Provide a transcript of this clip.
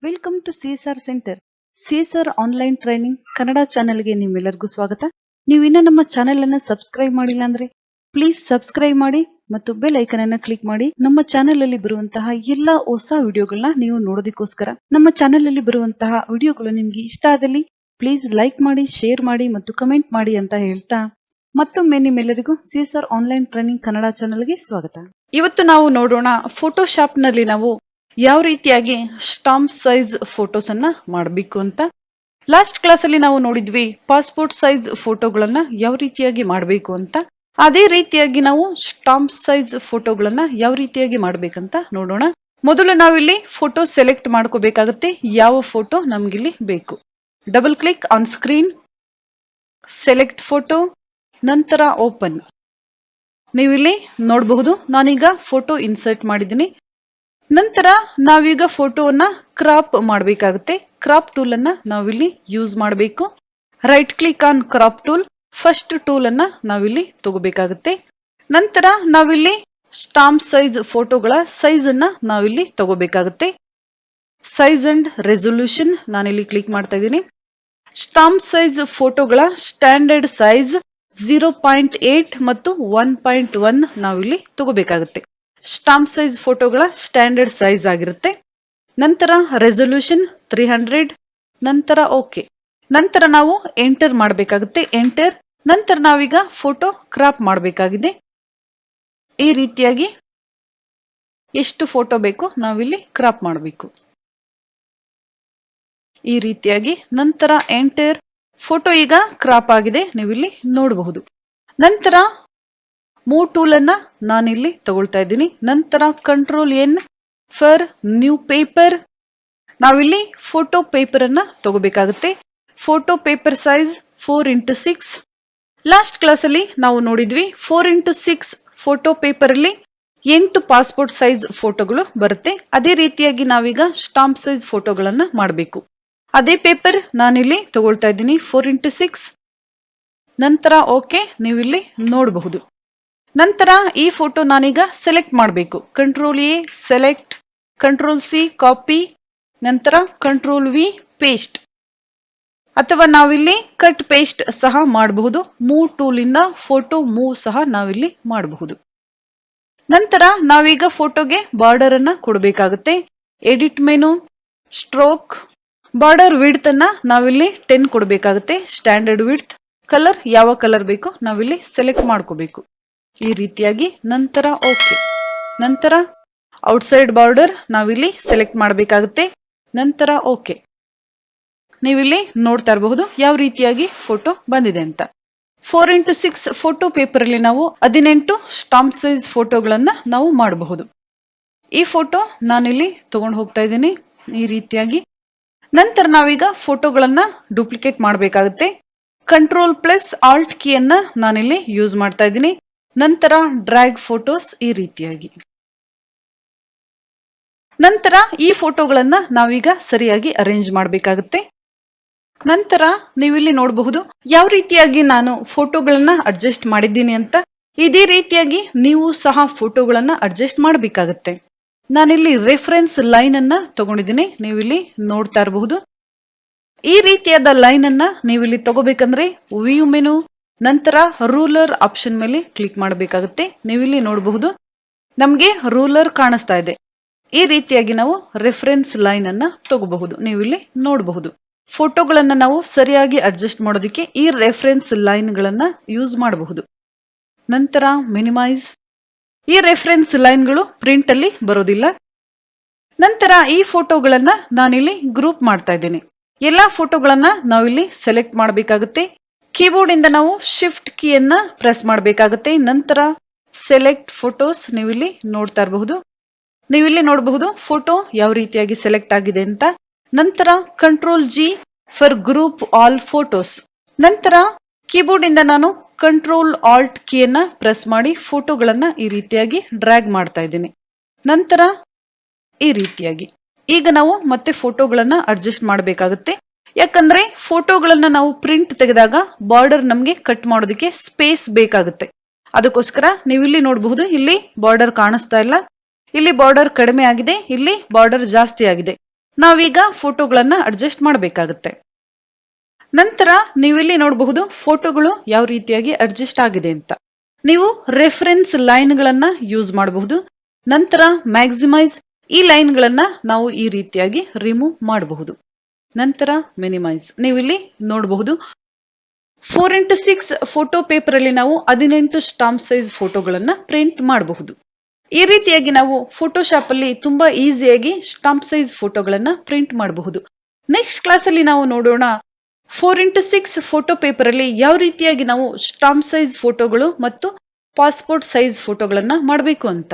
Welcome to CSR centre. CSR online training Kannada ಚಾನೆಲ್ಗೆ ನಿಮ್ಮೆಲ್ಲರಿಗೂ ಸ್ವಾಗತ. ನೀವು ಇನ್ನ ನಮ್ಮ ಚಾನೆಲ್ ಅನ್ನ ಸಬ್ಸ್ಕ್ರೈಬ್ ಮಾಡಿಲ್ಲ ಅಂದ್ರೆ ಪ್ಲೀಸ್ ಸಬ್ಸ್ಕ್ರೈಬ್ ಮಾಡಿ ಮತ್ತು ಬೆಲ್ ಐಕನ್ ಅನ್ನ ಕ್ಲಿಕ್ ಮಾಡಿ. ನಮ್ಮ ಚಾನೆಲ್ ಅಲ್ಲಿ ಬರುವಂತಹ ಎಲ್ಲಾ ಹೊಸ ವಿಡಿಯೋಗಳನ್ನ ನೀವು ನೋಡೋದಕ್ಕೋಸ್ಕರ. ನಮ್ಮ ಚಾನೆಲ್ ಅಲ್ಲಿ ಬರುವಂತಹ ವಿಡಿಯೋಗಳು ನಿಮ್ಗೆ ಇಷ್ಟ ಆದಲ್ಲಿ ಪ್ಲೀಸ್ ಲೈಕ್ ಮಾಡಿ, ಶೇರ್ ಮಾಡಿ ಮತ್ತು ಕಮೆಂಟ್ ಮಾಡಿ ಅಂತ ಹೇಳ್ತಾ ಮತ್ತೊಮ್ಮೆ ನಿಮ್ಮೆಲ್ಲರಿಗೂ ಸಿಎಸ್ಆರ್ ಆನ್ಲೈನ್ ಟ್ರೈನಿಂಗ್ ಕನ್ನಡ ಚಾನೆಲ್ಗೆ ಸ್ವಾಗತ. ಇವತ್ತು ನಾವು ನೋಡೋಣ ಫೋಟೋಶಾಪ್ ನಲ್ಲಿ ನಾವು ಯಾವ ರೀತಿಯಾಗಿ ಸ್ಟಾಂಪ್ ಸೈಜ್ ಫೋಟೋಸ್ ಅನ್ನ ಮಾಡಬೇಕು ಅಂತ. ಲಾಸ್ಟ್ ಕ್ಲಾಸ್ ಅಲ್ಲಿ ನಾವು ನೋಡಿದ್ವಿ ಪಾಸ್ಪೋರ್ಟ್ ಸೈಜ್ ಫೋಟೋಗಳನ್ನ ಯಾವ ರೀತಿಯಾಗಿ ಮಾಡಬೇಕು ಅಂತ. ಅದೇ ರೀತಿಯಾಗಿ ನಾವು ಸ್ಟಾಂಪ್ ಸೈಜ್ ಫೋಟೋಗಳನ್ನ ಯಾವ ರೀತಿಯಾಗಿ ಮಾಡ್ಬೇಕಂತ ನೋಡೋಣ. ಮೊದಲು ನಾವಿಲ್ಲಿ ಫೋಟೋ ಸೆಲೆಕ್ಟ್ ಮಾಡ್ಕೋಬೇಕಾಗತ್ತೆ. ಯಾವ ಫೋಟೋ ನಮ್ಗಿಲ್ಲಿ ಬೇಕು. Double click on screen, select photo, ನಂತರ ಓಪನ್. ನೀವಿಲ್ಲಿ ನೋಡಬಹುದು ನಾನೀಗ ಫೋಟೋ ಇನ್ಸರ್ಟ್ ಮಾಡಿದ್ದೀನಿ. ನಂತರ ನಾವೀಗ ಫೋಟೋವನ್ನ ಕ್ರಾಪ್ ಮಾಡಬೇಕಾಗುತ್ತೆ. ಕ್ರಾಪ್ ಟೂಲ್ ಅನ್ನ ನಾವಿಲ್ಲಿ ಯೂಸ್ ಮಾಡಬೇಕು. Right click on crop tool, first tool ಅನ್ನ ನಾವಿಲ್ಲಿ ತಗೋಬೇಕಾಗುತ್ತೆ. ನಂತರ ನಾವಿಲ್ಲಿ ಸ್ಟಾಂಪ್ ಸೈಜ್ ಫೋಟೋಗಳ ಸೈಜ್ ಅನ್ನ ನಾವಿಲ್ಲಿ ತಗೋಬೇಕಾಗುತ್ತೆ. ಸೈಜ್ ಅಂಡ್ ರೆಸೊಲ್ಯೂಷನ್ ನಾನಿಲ್ಲಿ ಕ್ಲಿಕ್ ಮಾಡ್ತಾ ಇದ್ದೀನಿ. ಸ್ಟಾಂಪ್ ಸೈಜ್ ಫೋಟೋಗಳ ಸ್ಟ್ಯಾಂಡರ್ಡ್ ಸೈಜ್ 0.8 ಮತ್ತು 1.1 ನಾವಿಲ್ಲಿ ತಗೋಬೇಕಾಗುತ್ತೆ. ಸ್ಟಾಂಪ್ ಸೈಜ್ ಫೋಟೋಗಳ ಸ್ಟ್ಯಾಂಡರ್ಡ್ ಸೈಜ್ ಆಗಿರುತ್ತೆ. ನಂತರ ರೆಸೊಲ್ಯೂಷನ್ 300, ನಂತರ ಓಕೆ. ನಂತರ ನಾವು ಎಂಟರ್ ಮಾಡಬೇಕಾಗುತ್ತೆ. ಎಂಟರ್. ನಂತರ ನಾವೀಗ ಫೋಟೋ ಕ್ರಾಪ್ ಮಾಡಬೇಕಾಗಿದೆ. ಈ ರೀತಿಯಾಗಿ ಎಷ್ಟು ಫೋಟೋ ಬೇಕು ನಾವಿಲ್ಲಿ ಕ್ರಾಪ್ ಮಾಡಬೇಕು. ಈ ರೀತಿಯಾಗಿ ನಂತರ ಎಂಟರ್. ಫೋಟೋ ಈಗ ಕ್ರಾಪ್ ಆಗಿದೆ, ನೀವಿಲ್ಲಿ ನೋಡಬಹುದು. ನಂತರ ಮೂವ್ ಟೂಲ್ ಅನ್ನ ನಾನಿಲ್ಲಿ ತಗೊಳ್ತಾ ಇದ್ದೀನಿ. ನಂತರ control N for new paper. ನಾವಿಲ್ಲಿ ಫೋಟೋ ಪೇಪರ್ ಅನ್ನ ತಗೋಬೇಕಾಗುತ್ತೆ. Photo paper size 4x6. Last class ಅಲ್ಲಿ ನಾವು ನೋಡಿದ್ವಿ 4x6 ಫೋಟೋ ಪೇಪರ್ ಅಲ್ಲಿ 8 ಪಾಸ್ಪೋರ್ಟ್ ಸೈಜ್ ಫೋಟೋಗಳು ಬರುತ್ತೆ. ಅದೇ ರೀತಿಯಾಗಿ ನಾವೀಗ ಸ್ಟಾಂಪ್ ಸೈಜ್ ಫೋಟೋಗಳನ್ನ ಮಾಡಬೇಕು. ಅದೇ ಪೇಪರ್ ನಾನಿಲ್ಲಿ ತಗೊಳ್ತಾ ಇದ್ದೀನಿ 4x6. ನಂತರ ಓಕೆ, ನೀವಿಲ್ಲಿ ನೋಡಬಹುದು. ನಂತರ ಈ ಫೋಟೋ ನಾನೀಗ ಸೆಲೆಕ್ಟ್ ಮಾಡಬೇಕು. Control A select, control C copy, ನಂತರ ಕಂಟ್ರೋಲ್ ವಿ ಪೇಸ್ಟ್, ಅಥವಾ ನಾವಿಲ್ಲಿ ಕಟ್ ಪೇಸ್ಟ್ ಸಹ ಮಾಡಬಹುದು. ಮೂವ್ ಟೂಲ್ ಇಂದ ಫೋಟೋ ಮೂವ್ ಸಹ ನಾವಿಲ್ಲಿ ಮಾಡಬಹುದು. ನಂತರ ನಾವೀಗ ಫೋಟೋಗೆ ಬಾರ್ಡರ್ ಅನ್ನ ಕೊಡಬೇಕಾಗುತ್ತೆ. Edit menu, stroke, border width ಅನ್ನ ನಾವಿಲ್ಲಿ 10 ಕೊಡಬೇಕಾಗುತ್ತೆ. Standard width. ಕಲರ್ ಯಾವ ಕಲರ್ ಬೇಕು ನಾವಿಲ್ಲಿ ಸೆಲೆಕ್ಟ್ ಮಾಡ್ಕೋಬೇಕು. ಈ ರೀತಿಯಾಗಿ ನಂತರ ಓಕೆ. ನಂತರ ಔಟ್ಸೈಡ್ ಬಾರ್ಡರ್ ನಾವಿಲ್ಲಿ ಸೆಲೆಕ್ಟ್ ಮಾಡಬೇಕಾಗುತ್ತೆ. ನಂತರ ಓಕೆ. ನೀವಿಲ್ಲಿ ನೋಡ್ತಾ ಇರಬಹುದು ಯಾವ ರೀತಿಯಾಗಿ ಫೋಟೋ ಬಂದಿದೆ ಅಂತ. 4x6 ಫೋಟೋ ಪೇಪರ್ ಅಲ್ಲಿ ನಾವು 18 ಸ್ಟಾಂಪ್ ಸೈಜ್ ಫೋಟೋಗಳನ್ನ ನಾವು ಮಾಡಬಹುದು. ಈ ಫೋಟೋ ನಾನಿಲ್ಲಿ ತಗೊಂಡು ಹೋಗ್ತಾ ಇದ್ದೀನಿ ಈ ರೀತಿಯಾಗಿ. ನಂತರ ನಾವೀಗ ಫೋಟೋಗಳನ್ನ ಡೂಪ್ಲಿಕೇಟ್ ಮಾಡಬೇಕಾಗುತ್ತೆ. ಕಂಟ್ರೋಲ್ ಪ್ಲಸ್ ಆಲ್ಟ್ ಕೀಯನ್ನ ನಾನಿಲ್ಲಿ ಯೂಸ್ ಮಾಡ್ತಾ ಇದ್ದೀನಿ. ನಂತರ ಡ್ರ್ಯಾಗ್ ಫೋಟೋಸ್ ಈ ರೀತಿಯಾಗಿ. ನಂತರ ಈ ಫೋಟೋಗಳನ್ನ ನಾವೀಗ ಸರಿಯಾಗಿ ಅರೇಂಜ್ ಮಾಡಬೇಕಾಗುತ್ತೆ. ನಂತರ ನೀವಿಲ್ಲಿ ನೋಡಬಹುದು ಯಾವ ರೀತಿಯಾಗಿ ನಾನು ಫೋಟೋಗಳನ್ನ ಅಡ್ಜಸ್ಟ್ ಮಾಡಿದ್ದೀನಿ ಅಂತ. ಇದೇ ರೀತಿಯಾಗಿ ನೀವು ಸಹ ಫೋಟೋಗಳನ್ನ ಅಡ್ಜಸ್ಟ್ ಮಾಡಬೇಕಾಗುತ್ತೆ. ನಾನಿಲ್ಲಿ ರೆಫರೆನ್ಸ್ ಲೈನ್ ಅನ್ನ ತಗೊಂಡಿದ್ದೀನಿ, ನೀವಿಲ್ಲಿ ನೋಡ್ತಾ ಇರಬಹುದು. ಈ ರೀತಿಯಾದ ಲೈನ್ ಅನ್ನ ನೀವಿಲ್ಲಿ ತಗೋಬೇಕಂದ್ರೆ ವ್ಯೂ ಮೆನು, ನಂತರ ರೂಲರ್ ಆಪ್ಷನ್ ಮೇಲೆ ಕ್ಲಿಕ್ ಮಾಡಬೇಕಾಗುತ್ತೆ. ನೀವಿಲ್ಲಿ ನೋಡಬಹುದು ನಮ್ಗೆ ರೂಲರ್ ಕಾಣಿಸ್ತಾ ಇದೆ. ಈ ರೀತಿಯಾಗಿ ನಾವು ರೆಫರೆನ್ಸ್ ಲೈನ್ ಅನ್ನ ತಗೋಬಹುದು. ನೀವಿಲ್ಲಿ ನೋಡಬಹುದು ಫೋಟೋಗಳನ್ನ ನಾವು ಸರಿಯಾಗಿ ಅಡ್ಜಸ್ಟ್ ಮಾಡೋದಕ್ಕೆ ಈ ರೆಫರೆನ್ಸ್ ಲೈನ್ ಗಳನ್ನ ಯೂಸ್ ಮಾಡಬಹುದು. ನಂತರ ಮಿನಿಮೈಸ್. ಈ ರೆಫರೆನ್ಸ್ ಲೈನ್ ಗಳು ಪ್ರಿಂಟ್ ಅಲ್ಲಿ ಬರೋದಿಲ್ಲ. ನಂತರ ಈ ಫೋಟೋಗಳನ್ನ ನಾನಿಲ್ಲಿ ಗ್ರೂಪ್ ಮಾಡ್ತಾ ಇದ್ದೇನೆ. ಎಲ್ಲಾ ಫೋಟೋಗಳನ್ನ ನಾವಿಲ್ಲಿ ಸೆಲೆಕ್ಟ್ ಮಾಡಬೇಕಾಗುತ್ತೆ. ಕೀಬೋರ್ಡ್ ಇಂದ ನಾವು ಶಿಫ್ಟ್ ಕೀಯನ್ನ ಪ್ರೆಸ್ ಮಾಡಬೇಕಾಗುತ್ತೆ. ನಂತರ ಸೆಲೆಕ್ಟ್ ಫೋಟೋಸ್ ನೀವಿಲ್ಲಿ ನೋಡ್ತಾ ಇರಬಹುದು. ನೀವಿಲ್ಲಿ ನೋಡಬಹುದು ಫೋಟೋ ಯಾವ ರೀತಿಯಾಗಿ ಸೆಲೆಕ್ಟ್ ಆಗಿದೆ ಅಂತ. ನಂತರ control G for group all photos. ನಂತರ ಕೀಬೋರ್ಡ್ ಇಂದ ನಾನು ಕಂಟ್ರೋಲ್ ಆಲ್ಟ್ ಕೀಯನ್ನ ಪ್ರೆಸ್ ಮಾಡಿ ಫೋಟೋಗಳನ್ನ ಈ ರೀತಿಯಾಗಿ ಡ್ರ್ಯಾಗ್ ಮಾಡ್ತಾ ಇದ್ದೀನಿ. ನಂತರ ಈ ರೀತಿಯಾಗಿ ಈಗ ನಾವು ಮತ್ತೆ ಫೋಟೋಗಳನ್ನ ಅಡ್ಜಸ್ಟ್ ಮಾಡಬೇಕಾಗುತ್ತೆ. ಯಾಕಂದ್ರೆ ಫೋಟೋಗಳನ್ನ ನಾವು ಪ್ರಿಂಟ್ ತೆಗೆದಾಗ ಬಾರ್ಡರ್ ನಮ್ಗೆ ಕಟ್ ಮಾಡೋದಕ್ಕೆ ಸ್ಪೇಸ್ ಬೇಕಾಗುತ್ತೆ. ಅದಕ್ಕೋಸ್ಕರ ನೀವಿಲ್ಲಿ ನೋಡಬಹುದು ಇಲ್ಲಿ ಬಾರ್ಡರ್ ಕಾಣಿಸ್ತಾ ಇಲ್ಲ. ಇಲ್ಲಿ ಬಾರ್ಡರ್ ಕಡಿಮೆ ಆಗಿದೆ, ಇಲ್ಲಿ ಬಾರ್ಡರ್ ಜಾಸ್ತಿ ಆಗಿದೆ. ನಾವೀಗ ಫೋಟೋಗಳನ್ನ ಅಡ್ಜಸ್ಟ್ ಮಾಡಬೇಕಾಗುತ್ತೆ. ನಂತರ ನೀವಿಲ್ಲಿ ನೋಡಬಹುದು ಫೋಟೋಗಳು ಯಾವ ರೀತಿಯಾಗಿ ಅಡ್ಜಸ್ಟ್ ಆಗಿದೆ ಅಂತ. ನೀವು ರೆಫರೆನ್ಸ್ ಲೈನ್ ಗಳನ್ನ ಯೂಸ್ ಮಾಡಬಹುದು. ನಂತರ ಮ್ಯಾಕ್ಸಿಮೈಸ್ ಈ ಲೈನ್ ಗಳನ್ನ ನಾವು ಈ ರೀತಿಯಾಗಿ ರಿಮೂವ್ ಮಾಡಬಹುದು. ನಂತರ ಮಿನಿಮೈಸ್ ನೀವಿಲ್ಲಿ ನೋಡಬಹುದು 4x6 ಫೋಟೋ ಪೇಪರ್ ಅಲ್ಲಿ ನಾವು 18 ಸ್ಟಾಂಪ್ ಸೈಜ್ ಫೋಟೋಗಳನ್ನ ಪ್ರಿಂಟ್ ಮಾಡಬಹುದು. ಈ ರೀತಿಯಾಗಿ ನಾವು ಫೋಟೋಶಾಪ್ ಅಲ್ಲಿ ತುಂಬಾ ಈಸಿಯಾಗಿ ಸ್ಟಾಂಪ್ ಸೈಜ್ ಫೋಟೋಗಳನ್ನ ಪ್ರಿಂಟ್ ಮಾಡಬಹುದು. ನೆಕ್ಸ್ಟ್ ಕ್ಲಾಸ್ ಅಲ್ಲಿ ನಾವು ನೋಡೋಣ 4x6 ಫೋಟೋ ಪೇಪರ್ ಅಲ್ಲಿ ಯಾವ ರೀತಿಯಾಗಿ ನಾವು ಸ್ಟಾಂಪ್ ಸೈಜ್ ಫೋಟೋಗಳು ಮತ್ತು ಪಾಸ್ಪೋರ್ಟ್ ಸೈಜ್ ಫೋಟೋಗಳನ್ನ ಮಾಡಬೇಕು ಅಂತ.